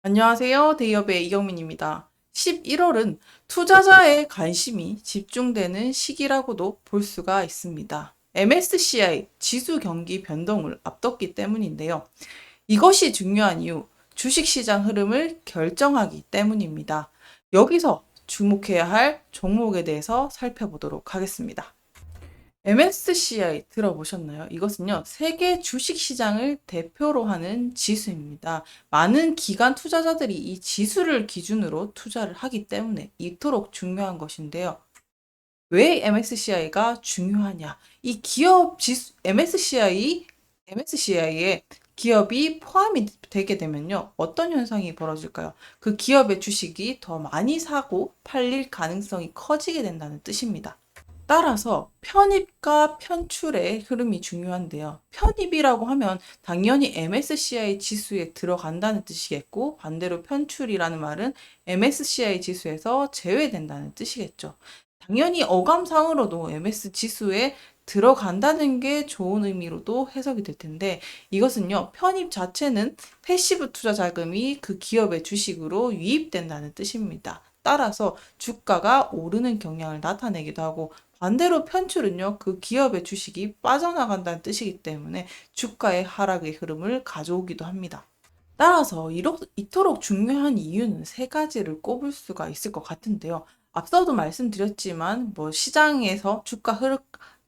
안녕하세요. 대기업의 이경민입니다. 11월은 투자자의 관심이 집중되는 시기라고도 볼 수가 있습니다. MSCI 지수 경기 변동을 앞뒀기 때문인데요. 이것이 중요한 이유, 주식시장 흐름을 결정하기 때문입니다. 여기서 주목해야 할 종목에 대해서 살펴보도록 하겠습니다. MSCI 들어보셨나요? 이것은요, 세계 주식시장을 대표로 하는 지수입니다. 많은 기관 투자자들이 이 지수를 기준으로 투자를 하기 때문에 이토록 중요한 것인데요. 왜 MSCI가 중요하냐? 이 기업 지수, MSCI에 기업이 포함이 되게 되면요, 어떤 현상이 벌어질까요? 그 기업의 주식이 더 많이 사고 팔릴 가능성이 커지게 된다는 뜻입니다. 따라서 편입과 편출의 흐름이 중요한데요. 편입이라고 하면 당연히 MSCI 지수에 들어간다는 뜻이겠고, 반대로 편출이라는 말은 MSCI 지수에서 제외된다는 뜻이겠죠. 당연히 어감상으로도 MS 지수에 들어간다는 게 좋은 의미로도 해석이 될 텐데, 이것은요, 편입 자체는 패시브 투자 자금이 그 기업의 주식으로 유입된다는 뜻입니다. 따라서 주가가 오르는 경향을 나타내기도 하고, 반대로 편출은요, 그 기업의 주식이 빠져나간다는 뜻이기 때문에 주가의 하락의 흐름을 가져오기도 합니다. 따라서 이토록 중요한 이유는 세 가지를 꼽을 수가 있을 것 같은데요. 앞서도 말씀드렸지만, 시장에서 주가 흐르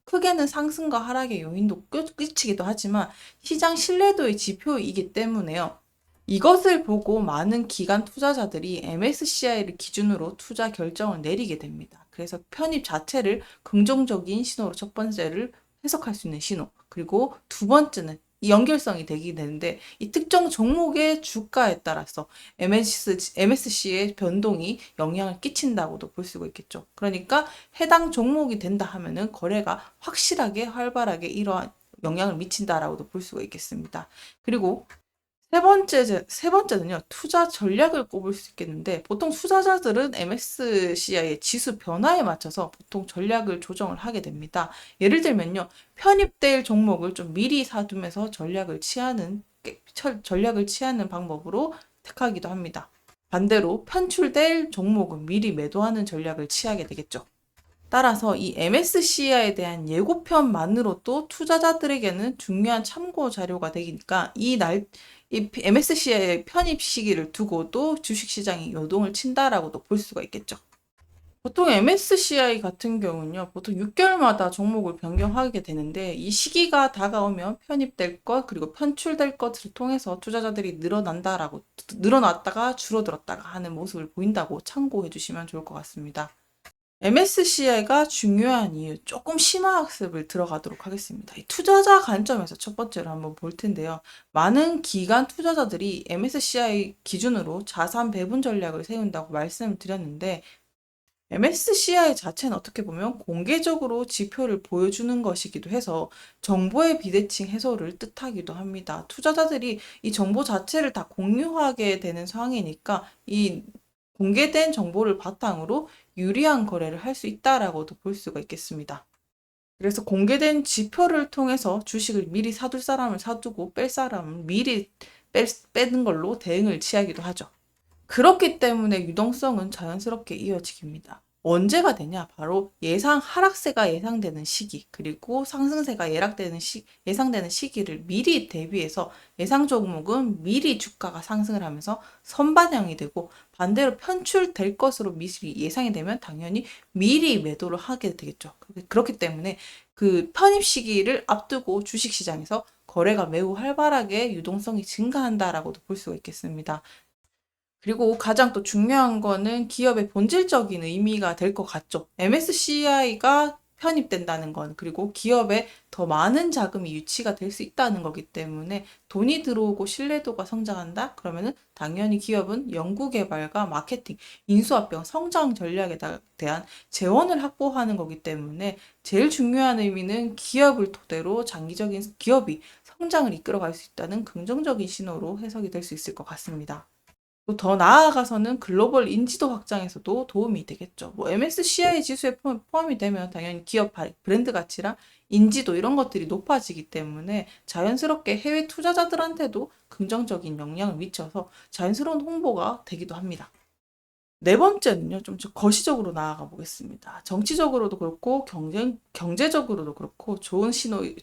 크게는 상승과 하락의 요인도 끝이기도 하지만 시장 신뢰도의 지표이기 때문에요. 이것을 보고 많은 기관 투자자들이 MSCI를 기준으로 투자 결정을 내리게 됩니다. 그래서 편입 자체를 긍정적인 신호로 첫 번째를 해석할 수 있는 신호. 그리고 두 번째는 이 연결성이 되게 되는데 이 특정 종목의 주가에 따라서 MSC의 변동이 영향을 끼친다고도 볼 수가 있겠죠. 그러니까 해당 종목이 된다 하면은 거래가 확실하게 활발하게 이러한 영향을 미친다라고도 볼 수가 있겠습니다. 그리고 세 번째는요, 투자 전략을 꼽을 수 있겠는데, 보통 투자자들은 MSCI의 지수 변화에 맞춰서 보통 전략을 조정을 하게 됩니다. 예를 들면요, 편입될 종목을 좀 미리 사두면서 전략을 취하는 방법으로 택하기도 합니다. 반대로 편출될 종목은 미리 매도하는 전략을 취하게 되겠죠. 따라서 이 MSCI에 대한 예고편만으로도 투자자들에게는 중요한 참고 자료가 되니까 이 MSCI의 편입 시기를 두고도 주식시장이 요동을 친다라고도 볼 수가 있겠죠. 보통 MSCI 같은 경우는요, 보통 6개월마다 종목을 변경하게 되는데, 이 시기가 다가오면 편입될 것, 그리고 편출될 것을 통해서 투자자들이 늘어났다가 줄어들었다가 하는 모습을 보인다고 참고해 주시면 좋을 것 같습니다. MSCI가 중요한 이유, 조금 심화 학습을 들어가도록 하겠습니다. 이 투자자 관점에서 첫 번째로 한번 볼 텐데요. 많은 기관 투자자들이 MSCI 기준으로 자산 배분 전략을 세운다고 말씀을 드렸는데, MSCI 자체는 어떻게 보면 공개적으로 지표를 보여주는 것이기도 해서 정보의 비대칭 해소를 뜻하기도 합니다. 투자자들이 이 정보 자체를 다 공유하게 되는 상황이니까 이 공개된 정보를 바탕으로 유리한 거래를 할 수 있다라고도 볼 수가 있겠습니다. 그래서 공개된 지표를 통해서 주식을 미리 사둘 사람을 사두고 뺄 사람은 미리 빼는 걸로 대응을 취하기도 하죠. 그렇기 때문에 유동성은 자연스럽게 이어지깁니다. 언제가 되냐? 바로 하락세가 예상되는 시기, 그리고 상승세가 예상되는 시기를 미리 대비해서 예상 종목은 미리 주가가 상승을 하면서 선반영이 되고 반대로 편출될 것으로 미리 예상이 되면 당연히 미리 매도를 하게 되겠죠. 그렇기 때문에 그 편입 시기를 앞두고 주식시장에서 거래가 매우 활발하게 유동성이 증가한다라고도 볼 수가 있겠습니다. 그리고 가장 또 중요한 거는 기업의 본질적인 의미가 될 것 같죠. MSCI가 편입된다는 건, 그리고 기업에 더 많은 자금이 유치가 될 수 있다는 거기 때문에 돈이 들어오고 신뢰도가 성장한다? 그러면은 당연히 기업은 연구개발과 마케팅, 인수합병, 성장 전략에 대한 재원을 확보하는 거기 때문에 제일 중요한 의미는 기업을 토대로 장기적인 기업이 성장을 이끌어갈 수 있다는 긍정적인 신호로 해석이 될 수 있을 것 같습니다. 또 더 나아가서는 글로벌 인지도 확장에서도 도움이 되겠죠. MSCI 지수에 포함이 되면 당연히 기업 브랜드 가치랑 인지도 이런 것들이 높아지기 때문에 자연스럽게 해외 투자자들한테도 긍정적인 영향을 미쳐서 자연스러운 홍보가 되기도 합니다. 네 번째는요, 좀 거시적으로 나아가 보겠습니다. 정치적으로도 그렇고, 경제적으로도 그렇고, 좋은 신호의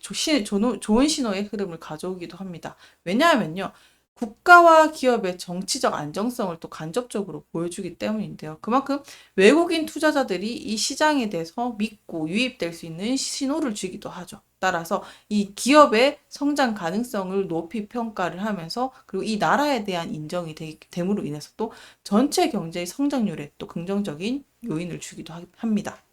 흐름을 가져오기도 합니다. 왜냐하면요, 국가와 기업의 정치적 안정성을 또 간접적으로 보여주기 때문인데요. 그만큼 외국인 투자자들이 이 시장에 대해서 믿고 유입될 수 있는 신호를 주기도 하죠. 따라서 이 기업의 성장 가능성을 높이 평가를 하면서 그리고 이 나라에 대한 인정이 됨으로 인해서 또 전체 경제의 성장률에 또 긍정적인 요인을 주기도 합니다.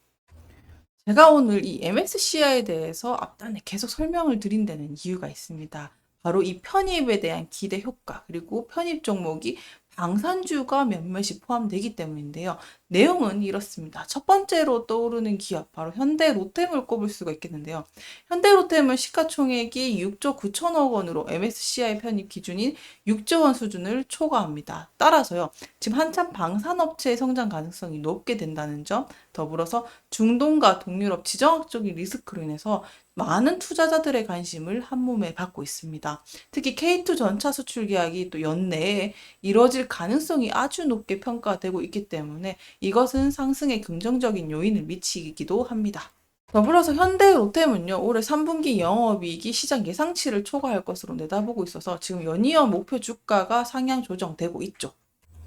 제가 오늘 이 MSCI에 대해서 앞단에 계속 설명을 드린 데는 이유가 있습니다. 바로 이 편입에 대한 기대 효과, 그리고 편입 종목이 방산주가 몇몇이 포함되기 때문인데요. 내용은 이렇습니다. 첫 번째로 떠오르는 기업, 바로 현대로템을 꼽을 수가 있겠는데요. 현대로템은 시가총액이 6조 9천억 원으로 MSCI 편입 기준인 6조 원 수준을 초과합니다. 따라서요, 지금 한참 방산업체의 성장 가능성이 높게 된다는 점, 더불어서 중동과 동유럽 지정학적인 리스크로 인해서 많은 투자자들의 관심을 한몸에 받고 있습니다. 특히 K2 전차 수출 계약이 또 연내에 이뤄질 가능성이 아주 높게 평가되고 있기 때문에 이것은 상승에 긍정적인 요인을 미치기도 합니다. 더불어서 현대로템은요, 올해 3분기 영업이익이 시장 예상치를 초과할 것으로 내다보고 있어서 지금 연이어 목표 주가가 상향 조정되고 있죠.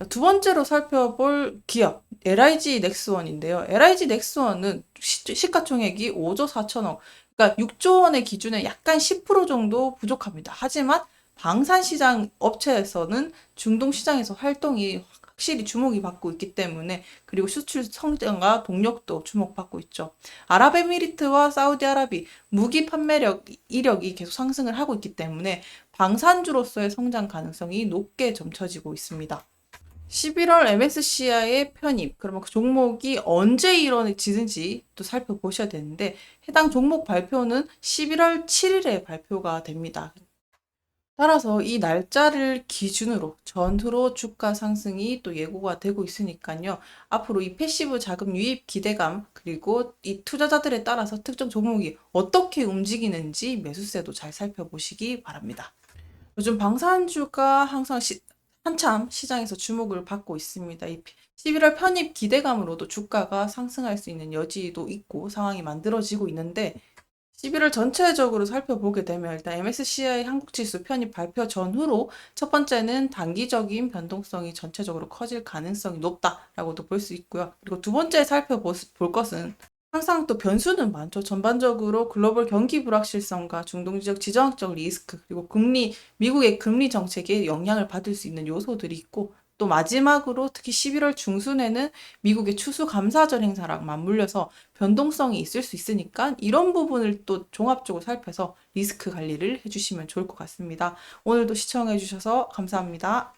두 번째로 살펴볼 기업, LIG 넥스원인데요. LIG 넥스원은 시가총액이 5조 4천억, 그러니까 6조 원의 기준에 약간 10% 정도 부족합니다. 하지만 방산시장 업체에서는 중동 시장에서 활동이 확실히 주목이 받고 있기 때문에, 그리고 수출 성장과 동력도 주목받고 있죠. 아랍에미리트와 사우디아라비 무기 판매력 이력이 계속 상승을 하고 있기 때문에 방산주로서의 성장 가능성이 높게 점쳐지고 있습니다. 11월 MSCI의 편입, 그러면 그 종목이 언제 이뤄지는지 또 살펴보셔야 되는데, 해당 종목 발표는 11월 7일에 발표가 됩니다. 따라서 이 날짜를 기준으로 전후로 주가 상승이 또 예고가 되고 있으니까요. 앞으로 이 패시브 자금 유입 기대감, 그리고 이 투자자들에 따라서 특정 종목이 어떻게 움직이는지 매수세도 잘 살펴보시기 바랍니다. 요즘 방산주가 한참 시장에서 주목을 받고 있습니다. 이 11월 편입 기대감으로도 주가가 상승할 수 있는 여지도 있고 상황이 만들어지고 있는데, 11월 전체적으로 살펴보게 되면 일단 MSCI 한국지수 편입 발표 전후로 첫 번째는 단기적인 변동성이 전체적으로 커질 가능성이 높다라고도 볼 수 있고요. 그리고 두 번째 살펴볼 것은 항상 또 변수는 많죠. 전반적으로 글로벌 경기 불확실성과 중동 지역 지정학적 리스크, 그리고 미국의 금리 정책에 영향을 받을 수 있는 요소들이 있고, 또 마지막으로 특히 11월 중순에는 미국의 추수감사절 행사랑 맞물려서 변동성이 있을 수 있으니까 이런 부분을 또 종합적으로 살펴서 리스크 관리를 해주시면 좋을 것 같습니다. 오늘도 시청해주셔서 감사합니다.